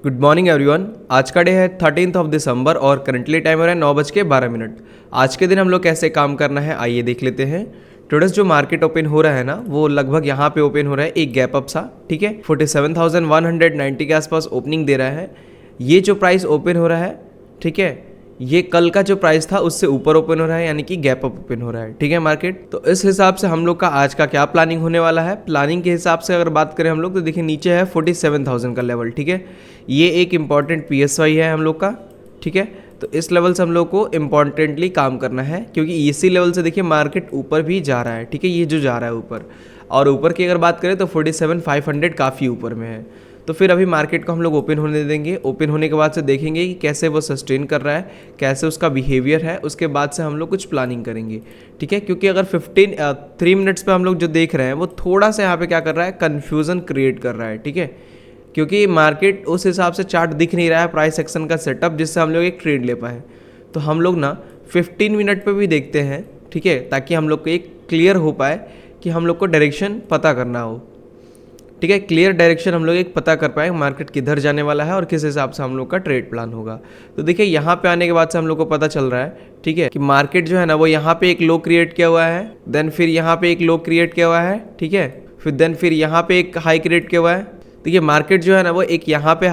Good morning everyone. आज का day है 13 ऑफ दिसंबर और करंटली टाइम हो रहा है 9:12। आज के दिन हम लोग कैसे काम करना है आइए देख लेते हैं। टुडेस जो मार्केट ओपन हो रहा है ना वो लगभग यहाँ पे ओपन हो रहा है एक गैप अप सा, ठीक है। 47,190 के आसपास ओपनिंग दे रहा है। ये जो प्राइस ओपन हो रहा है, ठीक है, ये कल का जो प्राइस था उससे ऊपर ओपन हो रहा है, यानी कि गैप अप ओपन हो रहा है, ठीक है मार्केट। तो इस हिसाब से हम लोग का आज का क्या प्लानिंग होने वाला है। प्लानिंग के हिसाब से अगर बात करें हम लोग तो देखिए नीचे है 47,000 का लेवल, ठीक है। ये एक इम्पॉर्टेंट PSY है हम लोग का, ठीक है। तो इस लेवल से हम लोग को इम्पॉर्टेंटली काम करना है क्योंकि इसी लेवल से देखिए मार्केट ऊपर भी जा रहा है, ठीक है। ये जो जा रहा है ऊपर, और ऊपर की अगर बात करें तो 47,500 काफ़ी ऊपर में है। तो फिर अभी मार्केट को हम लोग ओपन होने देंगे। ओपन होने के बाद से देखेंगे कि कैसे वो सस्टेन कर रहा है, कैसे उसका बिहेवियर है, उसके बाद से हम लोग कुछ प्लानिंग करेंगे, ठीक है। क्योंकि अगर 3 मिनट्स पे हम लोग जो देख रहे हैं वो थोड़ा सा यहाँ पे क्या कर रहा है, कन्फ्यूज़न क्रिएट कर रहा है, ठीक है। क्योंकि मार्केट उस हिसाब से चार्ट दिख नहीं रहा है, प्राइस एक्शन का सेटअप जिससे हम लोग एक ट्रेड ले पाए। तो हम लोग ना 15 मिनट पे भी देखते हैं, ठीक है, ताकि हम लोग को एक क्लियर हो पाए कि हम लोग को डायरेक्शन पता करना हो, ठीक है। क्लियर डायरेक्शन हम लोग एक पता कर पाए मार्केट किधर जाने वाला है और किस हिसाब से हम लोग का ट्रेड प्लान होगा। तो देखिए यहाँ पे आने के बाद से हम लोग को पता चल रहा है, ठीक है, कि मार्केट जो है ना वो यहाँ पे एक लो क्रिएट किया हुआ है, देन फिर यहाँ पे एक लो क्रिएट किया हुआ है, ठीक है, फिर यहाँ पे एक हाई क्रिएट किया हुआ है। देखिए मार्केट जो है ना वो एक यहाँ पे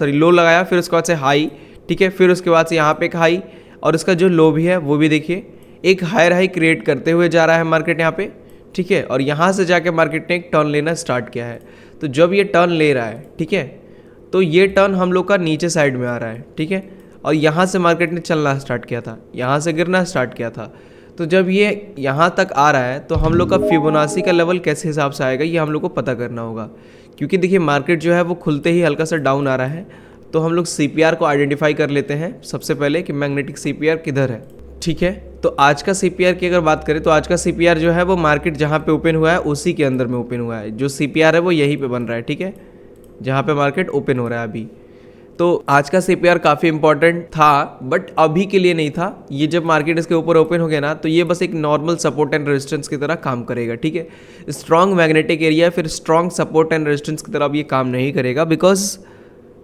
लो लगाया, फिर उसके बाद से हाई, ठीक है, फिर उसके बाद से यहाँ पे एक हाई, और उसका जो लो भी है वो भी देखिए एक हायर हाई क्रिएट करते हुए जा रहा है मार्केट यहाँ पे, ठीक है। और यहाँ से जाके मार्केट ने एक टर्न लेना स्टार्ट किया है। तो जब ये टर्न ले रहा है, ठीक है, तो ये टर्न हम लोग का नीचे साइड में आ रहा है, ठीक है। और यहाँ से मार्केट ने चलना स्टार्ट किया था, यहाँ से गिरना स्टार्ट किया था। तो जब ये यहाँ तक आ रहा है तो हम लोग का फिबोनाची का लेवल कैसे हिसाब से आएगा ये हम लोग को पता करना होगा। क्योंकि देखिए मार्केट जो है वो खुलते ही हल्का सा डाउन आ रहा है। तो हम लोग CPR को आइडेंटिफाई कर लेते हैं सबसे पहले कि मैग्नेटिक CPR किधर है, ठीक है। तो आज का CPR की अगर बात करें तो आज का CPR जो है वो मार्केट जहाँ पे ओपन हुआ है उसी के अंदर में ओपन हुआ है। जो CPR है वो यहीं पे बन रहा है, ठीक है, जहाँ पे मार्केट ओपन हो रहा है अभी। तो आज का CPR काफ़ी इंपॉर्टेंट था, बट अभी के लिए नहीं था। ये जब मार्केट इसके ऊपर ओपन हो गया ना तो ये बस एक नॉर्मल सपोर्ट एंड रेजिस्टेंस की तरह काम करेगा, ठीक है। स्ट्रॉन्ग मैग्नेटिक एरिया फिर स्ट्रॉन्ग सपोर्ट एंड रेजिस्टेंस की तरह अब ये काम नहीं करेगा, बिकॉज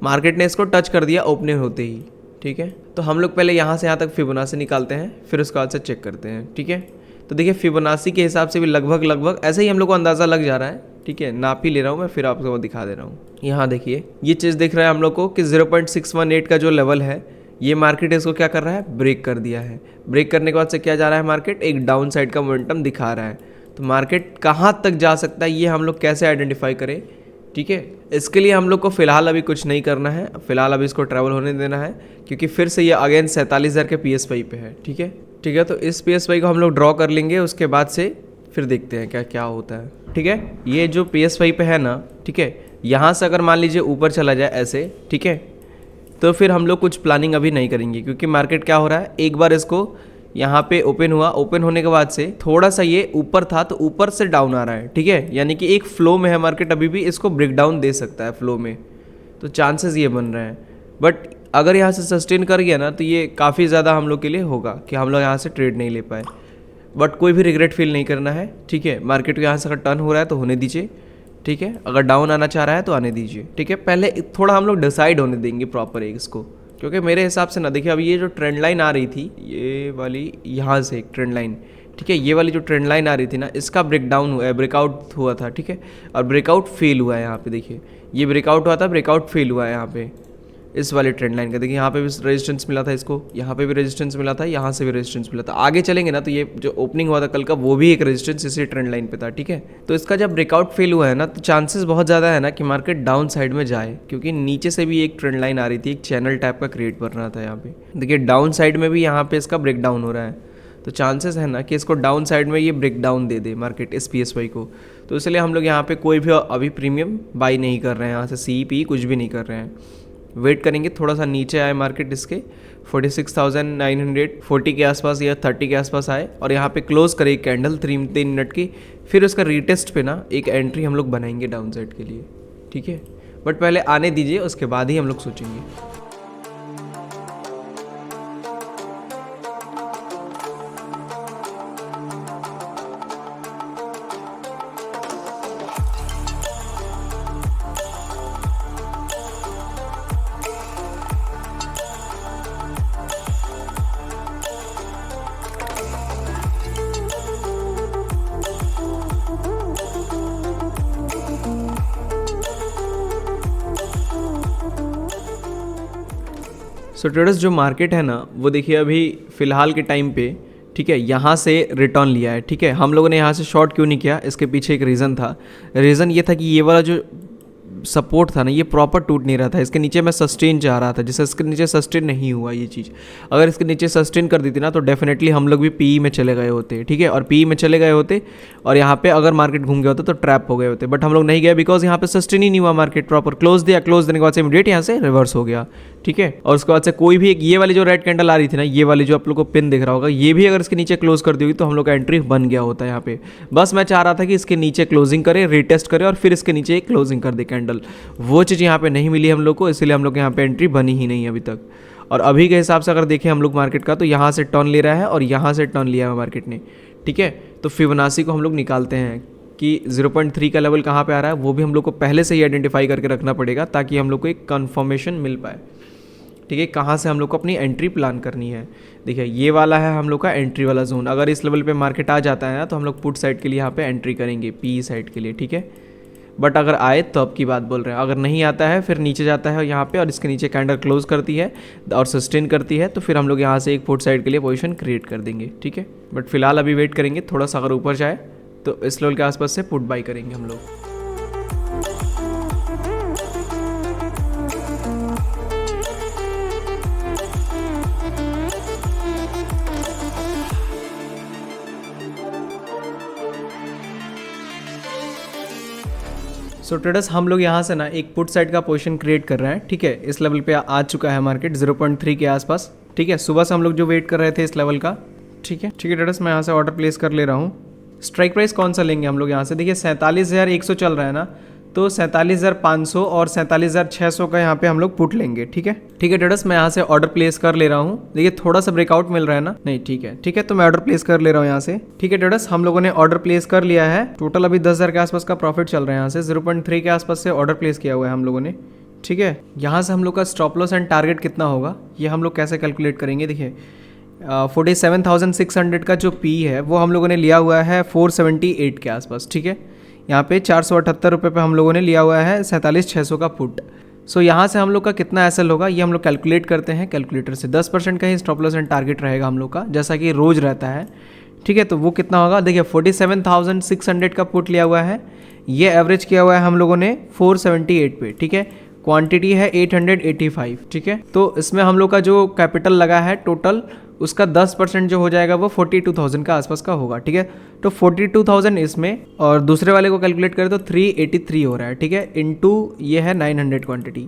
मार्केट ने इसको टच कर दिया ओपनिंग होते ही, ठीक है। तो हम लोग पहले यहाँ से यहाँ तक फिबोनाची निकालते हैं, फिर उसके बाद से चेक करते हैं, ठीक है। तो देखिए फिबोनाची के हिसाब से भी लगभग ऐसे ही हम लोग को अंदाज़ा लग जा रहा है, ठीक है। नाप ही ले रहा हूँ मैं, फिर आपको दिखा दे रहा हूँ। यहाँ देखिए ये चीज़ दिख रहा है हम लोग को कि 0.618 का जो लेवल है ये मार्केट इसको क्या कर रहा है, ब्रेक कर दिया है। ब्रेक करने के बाद से क्या जा रहा है, मार्केट एक डाउन साइड का मोमेंटम दिखा रहा है। तो मार्केट कहाँ तक जा सकता है ये हम लोग कैसे आइडेंटिफाई करें, ठीक है। इसके लिए हम लोग को फिलहाल अभी कुछ नहीं करना है, फिलहाल अभी इसको ट्रैवल होने देना है क्योंकि फिर से ये अगेन 47,000 के PSY पे है, ठीक है, ठीक है। तो इस PSY को हम लोग ड्रॉ कर लेंगे, उसके बाद से फिर देखते हैं क्या क्या होता है, ठीक है। ये जो PSY पे है ना, ठीक है, यहाँ से अगर मान लीजिए ऊपर चला जाए ऐसे, ठीक है, तो फिर हम लोग कुछ प्लानिंग अभी नहीं करेंगे क्योंकि मार्केट क्या हो रहा है, एक बार इसको यहाँ पे ओपन हुआ, ओपन होने के बाद से थोड़ा सा ये ऊपर था तो ऊपर से डाउन आ रहा है, ठीक है, यानी कि एक फ्लो में है मार्केट, अभी भी इसको ब्रेक डाउन दे सकता है फ्लो में। तो चांसेस ये बन रहे हैं, बट अगर यहाँ से सस्टेन कर गया ना तो ये काफ़ी ज़्यादा हम लोग के लिए होगा कि हम लोग यहाँ से ट्रेड नहीं ले पाए। बट कोई भी रिग्रेट फील नहीं करना है, ठीक है। मार्केट को यहाँ से अगर टर्न हो रहा है तो होने दीजिए, ठीक है। अगर डाउन आना चाह रहा है तो आने दीजिए, ठीक है। पहले थोड़ा हम लोग डिसाइड होने देंगे प्रॉपर एक इसको, क्योंकि मेरे हिसाब से ना देखिए अभी ये जो ट्रेंड लाइन आ रही थी, ये वाली यहाँ से एक ट्रेंड लाइन, ठीक है, ये वाली जो ट्रेंड लाइन आ रही थी ना इसका ब्रेकडाउन हुआ है, ब्रेकआउट हुआ था, ठीक है। और ब्रेकआउट फेल हुआ है यहाँ पे, देखिए ये ब्रेकआउट हुआ था, ब्रेकआउट फेल हुआ है यहाँ पे इस वाले ट्रेंड लाइन का। देखिए यहाँ पे भी रेजिस्टेंस मिला था इसको, यहाँ पे भी रेजिस्टेंस मिला था, यहाँ से भी रेजिस्टेंस मिला था। आगे चलेंगे ना तो ये जो ओपनिंग हुआ था कल का वो भी एक रेजिस्टेंस इसी ट्रेंड लाइन पे था, ठीक है। तो इसका जब ब्रेकआउट फेल हुआ है ना तो चांसेस बहुत ज़्यादा है ना कि मार्केट डाउन साइड में जाए, क्योंकि नीचे से भी एक ट्रेंड लाइन आ रही थी, एक चैनल टाइप का क्रिएट बन रहा था यहाँ पे। देखिए डाउन साइड में भी यहाँ पे इसका ब्रेक डाउन हो रहा है, तो चांसेस है ना कि इसको डाउन साइड में ये ब्रेक डाउन दे दे मार्केट इस PSY को। तो इसलिए हम लोग यहाँ पे कोई भी अभी प्रीमियम बाई नहीं कर रहे हैं, यहाँ से CP कुछ भी नहीं कर रहे हैं। वेट करेंगे थोड़ा सा नीचे आए मार्केट, इसके 46,940 के आसपास या 30 के आसपास आए और यहाँ पे क्लोज करे कैंडल 3 मिनट की, फिर उसका रीटेस्ट पे ना एक एंट्री हम लोग बनाएंगे डाउन साइड के लिए, ठीक है। बट पहले आने दीजिए, उसके बाद ही हम लोग सोचेंगे। सो ट्रेडर्स जो मार्केट है ना वो देखिए अभी फ़िलहाल के टाइम पे, ठीक है, यहाँ से रिटर्न लिया है। ठीक है, हम लोगों ने यहाँ से शॉर्ट क्यों नहीं किया, इसके पीछे एक रीज़न था। रीज़न ये था कि ये वाला जो सपोर्ट था ना ये प्रॉपर टूट नहीं रहा था। इसके नीचे मैं सस्टेन चाह रहा था, जिससे इसके नीचे सस्टेन नहीं हुआ ये चीज़। अगर इसके नीचे सस्टेन कर दी थी ना तो डेफिनेटली हम लोग भी पीई में चले गए होते। ठीक है, और पीई में चले गए होते और यहाँ पे अगर मार्केट घूम गया होता तो ट्रैप हो गए होते। बट हम लोग नहीं गए बिकॉज यहाँ पे सस्टेन ही नहीं हुआ, मार्केट प्रॉपर क्लोज दिया। क्लोज देने के बाद से इमीडिएट यहाँ से रिवर्स हो गया। ठीक है, और उसके बाद से कोई भी एक ये वाली जो रेड कैंडल आ रही थी ना, ये वाली जो आप लोग को पिन दिख रहा होगा, ये भी अगर इसके नीचे क्लोज कर दी होगी तो हम लोग का एंट्री बन गया होता है यहाँ पे। बस मैं चाह रहा था कि इसके नीचे क्लोजिंग करे, रीटेस्ट करे और फिर इसके नीचे एक क्लोजिंग कर दे कैंडल। वो चीज़ यहाँ पे नहीं मिली हम लोग को, इसीलिए हम लोग यहाँ पे एंट्री बनी ही नहीं अभी तक। और अभी के हिसाब से अगर देखें हम लोग मार्केट का, तो यहाँ से टर्न ले रहा है और यहाँ से टर्न लिया है मार्केट ने। ठीक है, तो फिबोनाची को हम लोग निकालते हैं कि 0.3 का लेवल कहाँ पे आ रहा है, वो भी हम लोग को पहले से ही आइडेंटिफाई करके रखना पड़ेगा ताकि हम लोग को एक कन्फर्मेशन मिल पाए। ठीक है, कहाँ से हम लोग को अपनी एंट्री प्लान करनी है। देखिए ये वाला है हम लोग का एंट्री वाला जोन। अगर इस लेवल पे मार्केट आ जाता है ना तो हम लोग पुट साइड के लिए यहाँ पे एंट्री करेंगे, पी साइड के लिए। ठीक है, बट अगर आए तो अब की बात बोल रहे हैं। अगर नहीं आता है फिर नीचे जाता है यहाँ पे और इसके नीचे कैंडल क्लोज करती है और सस्टेन करती है, तो फिर हम लोग यहाँ से एक पुट साइड के लिए पोजीशन क्रिएट कर देंगे। ठीक है, बट फिलहाल अभी वेट करेंगे, थोड़ा सा अगर ऊपर जाए तो इस लेवल के आसपास से पुट बाई करेंगे हम लोग। सो ट्रेडर्स हम लोग यहाँ से ना एक पुट साइड का पोजीशन क्रिएट कर रहे हैं। ठीक है, इस लेवल पे आ चुका है मार्केट 0.3 के आसपास। ठीक है, सुबह से हम लोग जो वेट कर रहे थे इस लेवल का। ठीक है ट्रेडर्स, मैं यहाँ से ऑर्डर प्लेस कर ले रहा हूँ। स्ट्राइक प्राइस कौन सा लेंगे हम लोग यहाँ से, देखिए 47,100 चल रहा है ना, तो 47,500 और 47,600 का यहाँ पे हम लोग पुट लेंगे। ठीक है ट्रेडर्स, मैं यहाँ से ऑर्डर प्लेस कर ले रहा हूँ। देखिए थोड़ा सा ब्रेकआउट मिल रहा है ना, नहीं ठीक है, तो मैं ऑर्डर प्लेस कर ले रहा हूँ यहाँ से। ठीक है ट्रेडर्स, हम लोगों ने ऑर्डर प्लेस कर लिया है। टोटल अभी 10,000 के आसपास का प्रॉफिट चल रहा है। यहाँ से 0.3 के आसपास से ऑर्डर प्लेस किया हुआ है हम लोगों ने। ठीक है, यहाँ से हम लोग का स्टॉप लॉस एंड टारगेट कितना होगा ये हम लोग कैसे कैलकुलेट करेंगे। देखिए 47,600 का जो पी है वो हम लोगों ने लिया हुआ है 478 के आसपास। ठीक है, यहाँ पे 478 रुपये पे हम लोगों ने लिया हुआ है 47,600 का पुट। सो यहाँ से हम लोग का कितना एसएल होगा ये हम लोग कैलकुलेट करते हैं कैलकुलेटर से। 10% का ही स्टॉप लॉस एंड टारगेट रहेगा हम लोग का, जैसा कि रोज़ रहता है। ठीक है, तो वो कितना होगा, देखिए 47,600 का पुट लिया हुआ है, ये एवरेज किया हुआ है हम लोगों ने 478 पे। ठीक है, क्वांटिटी है 885। ठीक है, तो इसमें हम लोग का जो कैपिटल लगा है टोटल, उसका 10% जो हो जाएगा वो 42,000 का आसपास का होगा। ठीक है, तो 42,000 इसमें, और दूसरे वाले को कैलकुलेट करें तो 383 हो रहा है। ठीक है, इनटू ये है 900 क्वांटिटी,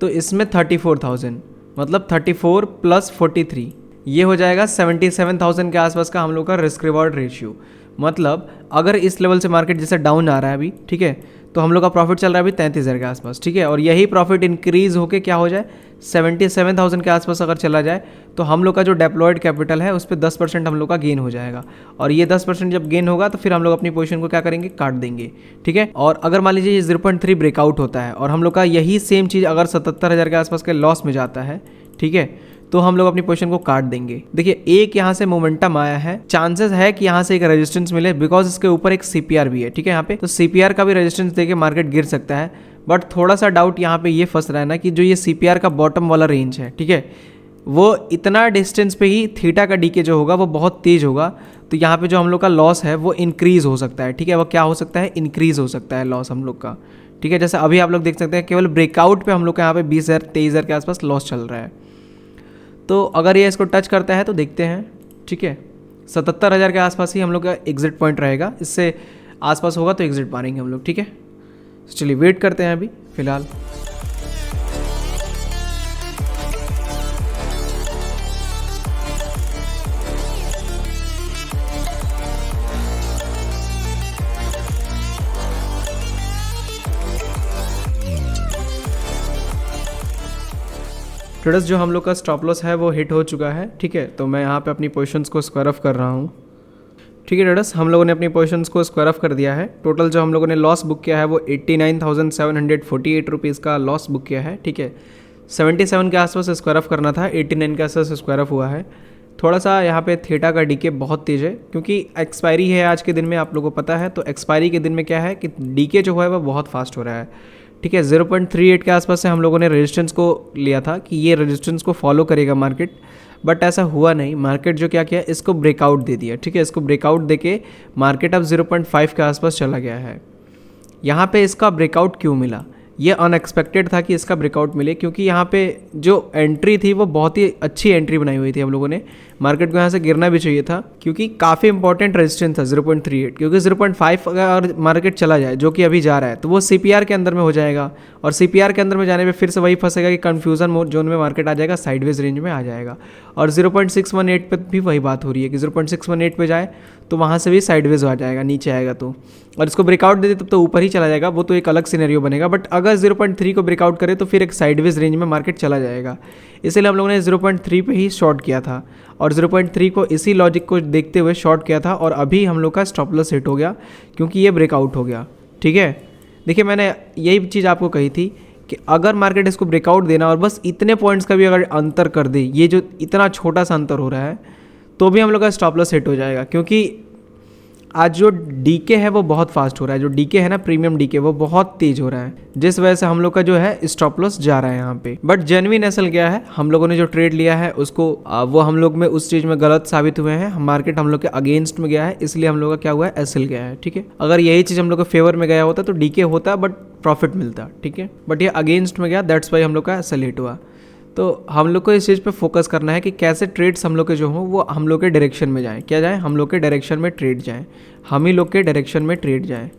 तो इसमें 34,000, मतलब 34 प्लस 43 ये हो जाएगा 77,000 के आसपास का हम लोग का रिस्क रिवॉर्ड रेशियो। मतलब अगर इस लेवल से मार्केट जैसे डाउन आ रहा है अभी, ठीक है, तो हम लोग का प्रॉफिट चल रहा है अभी 33,000 के आसपास। ठीक है, और यही प्रॉफिट इंक्रीज होके क्या हो जाए 77,000 के आसपास अगर चला जाए तो हम लोग का जो डेप्लॉयड कैपिटल है उस पर 10% हम लोग का गेन हो जाएगा। और ये 10% जब गेन होगा तो फिर हम लोग अपनी पोजीशन को क्या करेंगे, काट देंगे। ठीक है, और अगर मान लीजिए ये 0.3 ब्रेकआउट होता है और हम लोग का यही सेम चीज़ अगर 77,000 के आसपास के लॉस में जाता है, ठीक है, तो हम लोग अपनी पोजीशन को काट देंगे। देखिए एक यहाँ से मोमेंटम आया है, चांसेस है कि यहाँ से एक रेजिस्टेंस मिले बिकॉज इसके ऊपर एक सीपीआर भी है। ठीक है, यहाँ पे तो सीपीआर का भी रेजिस्टेंस देके मार्केट गिर सकता है। बट थोड़ा सा डाउट यहाँ पे ये फंस रहा है ना कि जो ये सीपीआर का बॉटम वाला रेंज है, ठीक है, वो इतना डिस्टेंस पे ही थीटा का डीके जो होगा वो बहुत तेज होगा, तो यहाँ पे जो हम लोग का लॉस है वो इंक्रीज हो सकता है। ठीक है, वो क्या हो सकता है, इंक्रीज हो सकता है लॉस हम लोग का। ठीक है, जैसे अभी आप लोग देख सकते हैं केवल ब्रेकआउट पे हम लोग का यहाँ पे 20,000 23,000 के आसपास लॉस चल रहा है। तो अगर ये इसको टच करता है तो देखते हैं। ठीक है, 77,000 के आसपास ही हम लोग का एग्जिट पॉइंट रहेगा, इससे आसपास होगा तो एग्जिट मारेंगे हम लोग। ठीक है, चलिए वेट करते हैं अभी फिलहाल। ट्रेडर्स जो हम लोग का स्टॉप लॉस है वो हिट हो चुका है। ठीक है, तो मैं यहाँ पे अपनी पोजीशंस को स्क्वायर ऑफ कर रहा हूँ। ठीक है ट्रेडर्स, हम लोगों ने अपनी पोजीशंस को स्क्वायर ऑफ कर दिया है। टोटल जो हम लोगों ने लॉस बुक किया है वो 89,748 रुपीज़ का लॉस बुक किया है। ठीक है, 77 के आसपास स्क्वायर ऑफ करना था, 89 के आसपास स्क्वायर ऑफ हुआ है। थोड़ा सा यहाँ पे थीटा का डीके बहुत तेज़ है क्योंकि एक्सपायरी है आज के दिन में, आप लोगों को पता है। तो एक्सपायरी के दिन में क्या है कि डीके जो है वो बहुत फास्ट हो रहा है। ठीक है। 0.38 के आसपास से हम लोगों ने रेजिस्टेंस को लिया था कि ये रेजिस्टेंस को फॉलो करेगा मार्केट, बट ऐसा हुआ नहीं। मार्केट जो क्या किया, इसको ब्रेकआउट दे दिया, ठीक है। इसको ब्रेकआउट देके मार्केट अब 0.5 के आसपास चला गया है। यहाँ पे इसका ब्रेकआउट क्यों मिला, ये अनएक्सपेक्टेड था कि इसका ब्रेकआउट मिले, क्योंकि यहाँ पे जो एंट्री थी वो बहुत ही अच्छी एंट्री बनाई हुई थी हम लोगों ने। मार्केट को यहाँ से गिरना भी चाहिए था, क्योंकि काफ़ी इंपॉर्टेंट रेजिस्टेंस था 0.38, क्योंकि 0.5 अगर मार्केट चला जाए, जो कि अभी जा रहा है, तो वो CPR के अंदर में हो जाएगा, और CPR के अंदर में जाने पे फिर से वही फंसेगा कि कन्फ्यूज़न जोन में मार्केट आ जाएगा, साइडवेज रेंज में आ जाएगा। और 0.618 पे भी वही बात हो रही है कि 0.618 पे जाए तो वहाँ से भी साइडवेज आ जाएगा, नीचे आएगा तो, और इसको ब्रेकआउट दे दे तब तो ऊपर ही चला जाएगा, वो तो एक अलग सिनेरियो बनेगा। बट अगर 0.3 को ब्रेकआउट करे तो फिर एक साइडवेज रेंज में मार्केट चला जाएगा। इसलिए हम लोगों ने 0.3 पे ही शॉर्ट किया था, और 0.3 को इसी लॉजिक को देखते हुए शॉर्ट किया था, और अभी हम लोग का स्टॉप लॉस हिट हो गया क्योंकि ये ब्रेकआउट हो गया, ठीक है। देखिए, मैंने यही चीज़ आपको कही थी कि अगर मार्केट इसको ब्रेकआउट देना और बस इतने पॉइंट्स का भी अगर अंतर कर दे, ये जो इतना छोटा सा अंतर हो रहा है, तो भी हम लोग का स्टॉप लॉस हिट हो जाएगा। क्योंकि आज जो डीके है वो बहुत फास्ट हो रहा है, जो डीके है ना, प्रीमियम डीके, वो बहुत तेज हो रहा है, जिस वजह से हम लोग का जो है स्टॉप लॉस जा रहा है यहाँ पे। बट जेन्युइन एसएल क्या है, हम लोगों ने जो ट्रेड लिया है उसको वो हम लोग में उस चीज़ में गलत साबित हुए हैं। मार्केट हम लोग के अगेंस्ट में गया है, इसलिए हम लोग का क्या हुआ है, एसएल गया है, ठीक है। अगर यही चीज़ हम लोग के फेवर में गया होता तो डीके होता बट प्रॉफिट मिलता, ठीक है। बट ये अगेंस्ट में गया, दैट्स वाई हम लोग का एसएल हिट हुआ। तो हम लोग को इस चीज़ पे फोकस करना है कि कैसे ट्रेड्स हम लोग के जो हों वो हम लोग के डायरेक्शन में जाएं, क्या जाएं, हम लोग के डायरेक्शन में ट्रेड जाएं, हम ही लोग के डायरेक्शन में ट्रेड जाएं।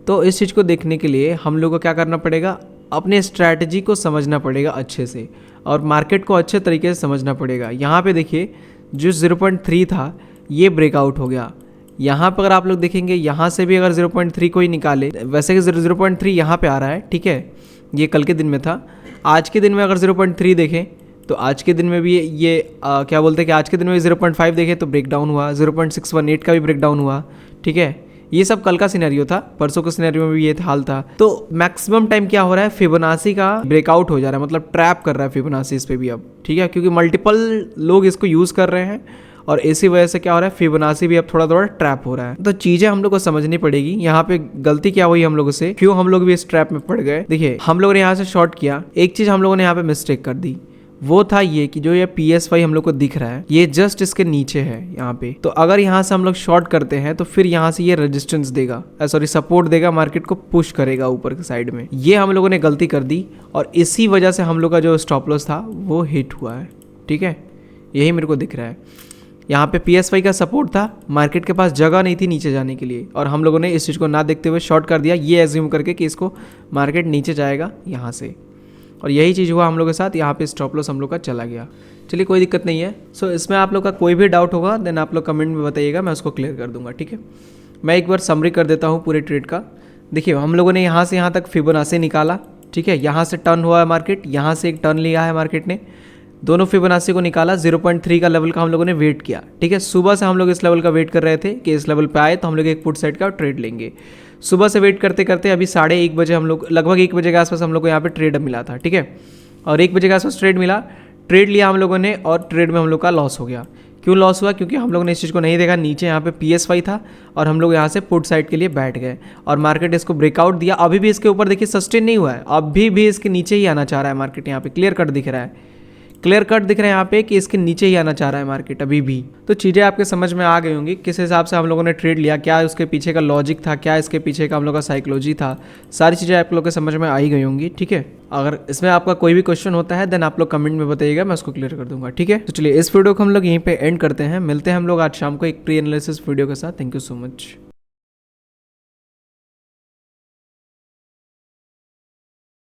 तो इस चीज़ को देखने के लिए हम लोग को क्या करना पड़ेगा, अपने स्ट्रैटेजी को समझना पड़ेगा अच्छे से, और मार्केट को अच्छे तरीके से समझना पड़ेगा। यहाँ पे देखिए, जो 0.3 था ये ब्रेकआउट हो गया। यहाँ पर अगर आप लोग देखेंगे, यहाँ से भी अगर 0.3 को ही निकाले, वैसे कि 0.3 यहाँ पे आ रहा है, ठीक है, ये कल के दिन में था। आज के दिन में अगर 0.3 देखें तो आज के दिन में भी ये क्या बोलते हैं कि आज के दिन में 0.5 देखें तो ब्रेक डाउन हुआ, 0.618 का भी ब्रेक डाउन हुआ, ठीक है। ये सब कल का सिनेरियो था, परसों के सिनेरियो में भी ये हाल था। तो मैक्सिमम टाइम क्या हो रहा है, फिबोनाची का ब्रेकआउट हो जा रहा है, मतलब ट्रैप कर रहा है फिबोनाची इस पे भी अब, ठीक है, क्योंकि मल्टीपल लोग इसको यूज़ कर रहे हैं, और इसी वजह से क्या हो रहा है, फिबोनाची भी अब थोड़ा थोड़ा ट्रैप हो रहा है। तो चीज़ें हम लोग को समझनी पड़ेगी। यहाँ पे गलती क्या हुई हम लोगों से, क्यों हम लोग भी इस ट्रैप में पड़ गए। देखिए, हम लोगों ने यहाँ से शॉर्ट किया, एक चीज़ हम लोगों ने यहाँ पे मिस्टेक कर दी, वो था ये कि जो ये PSY हम लोग को दिख रहा है, ये जस्ट इसके नीचे है यहाँ पे। तो अगर यहाँ से हम लोग शॉर्ट करते हैं तो फिर यहाँ से ये रेजिस्टेंस देगा, सॉरी सपोर्ट देगा, मार्केट को पुश करेगा ऊपर के साइड में। ये हम लोगों ने गलती कर दी, और इसी वजह से हम लोग का जो स्टॉप लॉस था वो हिट हुआ है, ठीक है। यही मेरे को दिख रहा है। यहाँ पे PSY का सपोर्ट था, मार्केट के पास जगह नहीं थी नीचे जाने के लिए, और हम लोगों ने इस चीज़ को ना देखते हुए शॉर्ट कर दिया, ये एज्यूम करके कि इसको मार्केट नीचे जाएगा यहाँ से, और यही चीज़ हुआ हम लोग के साथ। यहाँ पे स्टॉप लॉस हम लोग का चला गया। चलिए, कोई दिक्कत नहीं है। सो इसमें आप लोग का कोई भी डाउट होगा देन आप लोग कमेंट में बताइएगा, मैं उसको क्लियर कर दूंगा, ठीक है। मैं एक बार समरी कर देता हूँ पूरे ट्रेड का। देखिए, हम लोगों ने यहाँ से यहाँ तक फिबोनाची निकाला, ठीक है, यहाँ से टर्न हुआ है मार्केट, यहाँ से एक टर्न लिया है मार्केट ने, दोनों फिबोनाची को निकाला, 0.3 का लेवल का हम लोगों ने वेट किया, ठीक है। सुबह से हम लोग इस लेवल का वेट कर रहे थे कि इस लेवल पे आए तो हम लोग एक पुट साइड का ट्रेड लेंगे। सुबह से वेट करते करते अभी 1:30 बजे हम लोग, लगभग 1 बजे के आसपास हम लोग को यहाँ पे ट्रेड मिला था, ठीक है, और 1 बजे के आसपास ट्रेड मिला, ट्रेड लिया हम लोगों ने, और ट्रेड में हम लोग का लॉस हो गया। क्यों लॉस हुआ, क्योंकि हम लोगों ने इस चीज़ को नहीं देखा, नीचे यहाँ पे PSY था, और हम लोग यहाँ से पुट साइड के लिए बैठ गए, और मार्केट इसको ब्रेकआउट दिया। अभी भी इसके ऊपर देखिए सस्टेन नहीं हुआ है, अभी भी इसके नीचे ही आना चाह रहा है मार्केट। यहाँ पे क्लियर कट दिख रहा है, क्लियर कट दिख रहा है यहाँ पे कि इसके नीचे ही आना चाह रहा है मार्केट अभी भी। तो चीज़ें आपके समझ में आ गई होंगी किस हिसाब से हम लोगों ने ट्रेड लिया, क्या उसके पीछे का लॉजिक था, क्या इसके पीछे का हम लोग का साइकोलॉजी था, सारी चीज़ें आप लोग के समझ में आई गई होंगी, ठीक है। अगर इसमें आपका कोई भी क्वेश्चन होता है देन आप लोग कमेंट में बताइएगा, मैं उसको क्लियर कर दूंगा, ठीक है। तो चलिए, इस वीडियो को हम लोग यहीं पे एंड करते हैं, मिलते हैं हम लोग आज शाम को एक प्री एनालिसिस वीडियो के साथ। Thank you so much.